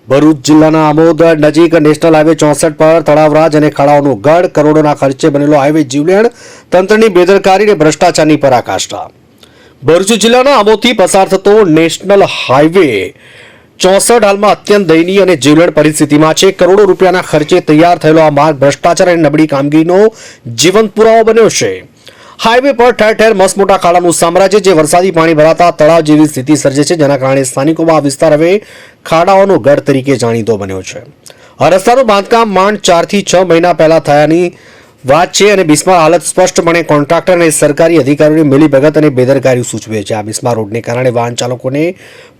ભરૂચ જિલ્લાના આમોદ નજીક national highway 64 પર તળાવરાજ અને ખાડાઓનું ગઢ, કરોડોના ખર્ચે બનેલો હાઈવે જીવલેણ, તંત્રની બેદરકારી અને ભ્રષ્ટાચારની પરાકાષ્ઠા। ભરૂચ જિલ્લાના આમોદથી પસાર થતો નેશનલ હાઈવે 64 હાલમાં અત્યંત દયનીય અને જીવલેણ પરિસ્થિતિમાં છે। કરોડો રૂપિયાના ખર્ચે તૈયાર થયેલો આ માર્ગ ભ્રષ્ટાચાર અને નબળી કામગીરીનો જીવંત પુરાવો બન્યો છે। હાઈવે પર ઠેર ઠેર મસમોટા ખાડાનું સામ્રાજ્ય, જે વરસાદી પાણી ભરાતા તળાવ જેવી સ્થિતિ સર્જે છે, જેના કારણે સ્થાનિકોમાં આ વિસ્તાર હવે ખાડાઓનો ગઢ તરીકે જાણીતો બન્યો છે। આ રસ્તાનું બાંધકામ માંડ 4 થી 6 મહિના પહેલા થયાની વાત છે અને બિસ્માર હાલત સ્પષ્ટપણે કોન્ટ્રાક્ટર અને સરકારી અધિકારીઓની મિલીભગત અને બેદરકારી સૂચવે છે। આ બિસ્માર રોડને કારણે વાહન ચાલકોને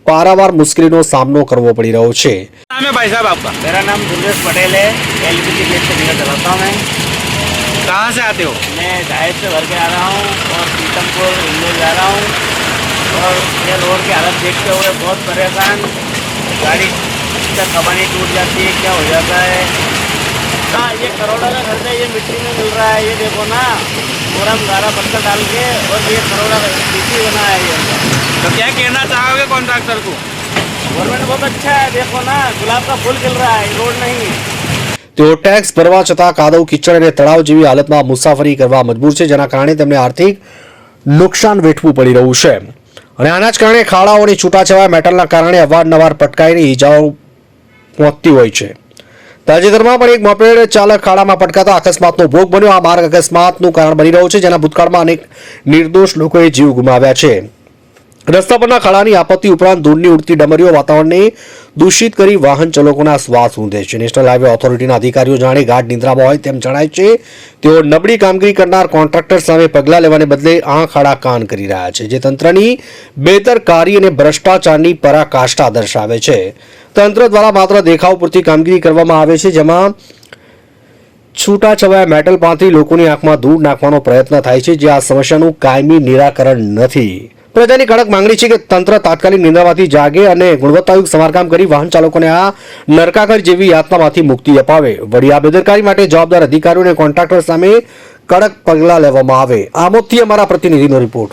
पारावार मुश्किलों सामनो करवो पड़ी रहो छे। नाम है भाई साहब आपका? मेरा नाम दुर्गेश पटेल है। एलपीजी गैस से निकल चलाता हूँ मैं। कहाँ से आते हो? मैं डायट से भर के आ रहा हूँ और पीतमपुर इंदौर जा रहा हूँ और ये रोड की हालत देखते हुए बहुत परेशान। गाड़ी का कमानी टूट जाती है, क्या हो जाता है। हाँ, ये करोड़ों का खर्चा ये मिट्टी में मिल रहा है। ये देखो ना, पूरा गारा पत्थर डाल के और ये करोड़ों का मिट्टी बना है ये। तो क्या कहना चाहोगे कॉन्ट्रैक्टर को? गवर्नमेंट बहुत अच्छा है, देखो ना गुलाब का फूल खिल रहा है, रोड नहीं है। તેઓ ટેક્સ ભરવા છતાં કાદવ, કીચડ અને તળાવ જેવી હાલતમાં મુસાફરી કરવા મજબૂર છે, જેના કારણે તેમને આર્થિક નુકસાન વેઠવું પડી રહ્યું છે અને આના જ કારણે ખાડાઓની છૂટાછવાયા મેટલના કારણે અવારનવાર પટકાઈને ઈજાઓ પહોંચતી હોય છે। તાજેતરમાં પણ એક મોપેડ ચાલક ખાડામાં પટકાતા અકસ્માતનો ભોગ બન્યો। આ માર્ગ અકસ્માતનું કારણ બની રહ્યો છે, જેના ભૂતકાળમાં અનેક નિર્દોષ લોકોએ જીવ ગુમાવ્યા છે। રસ્તા પરના ખાડાની આપત્તિ ઉપરાંત ધૂળની ઉડતી ડમરીઓ વાતાવરણને દૂષિત કરી વાહન ચાલકોના શ્વાસ ઊંધે છે। નેશનલ હાઈવે ઓથોરિટીના અધિકારીઓ જાણે ગાઢ નિંદ્રામાં હોય તેમ જણાય છે। તેઓ નબળી કામગીરી કરનાર કોન્ટ્રાક્ટર સામે પગલાં લેવાને બદલે આંખ આડા કાન કરી રહ્યા છે, જે તંત્રની બેદરકારી અને ભ્રષ્ટાચારની પરાકાષ્ઠા દર્શાવે છે। તંત્ર દ્વારા માત્ર દેખાવ પૂરતી કામગીરી કરવામાં આવે છે, જેમાં છૂટાછવાયા મેટલ પાથરી લોકોની આંખમાં ધૂળ નાખવાનો પ્રયત્ન થાય છે, જે આ સમસ્યાનું કાયમી નિરાકરણ નથી। પ્રજાની કડક માંગણી છે કે તંત્ર તાત્કાલિક નિંદ્રામાંથી જાગે અને ગુણવત્તાયુક્ત સમારકામ કરી વાહન ચાલકોને આ નરકાગર જેવી યાતનામાંથી મુક્તિ અપાવે। વળી આ બેદરકારી માટે જવાબદાર અધિકારીઓ અને કોન્ટ્રાક્ટર સામે કડક પગલાં લેવામાં આવે। આમોદથી અમારા પ્રતિનિધિનો રિપોર્ટ।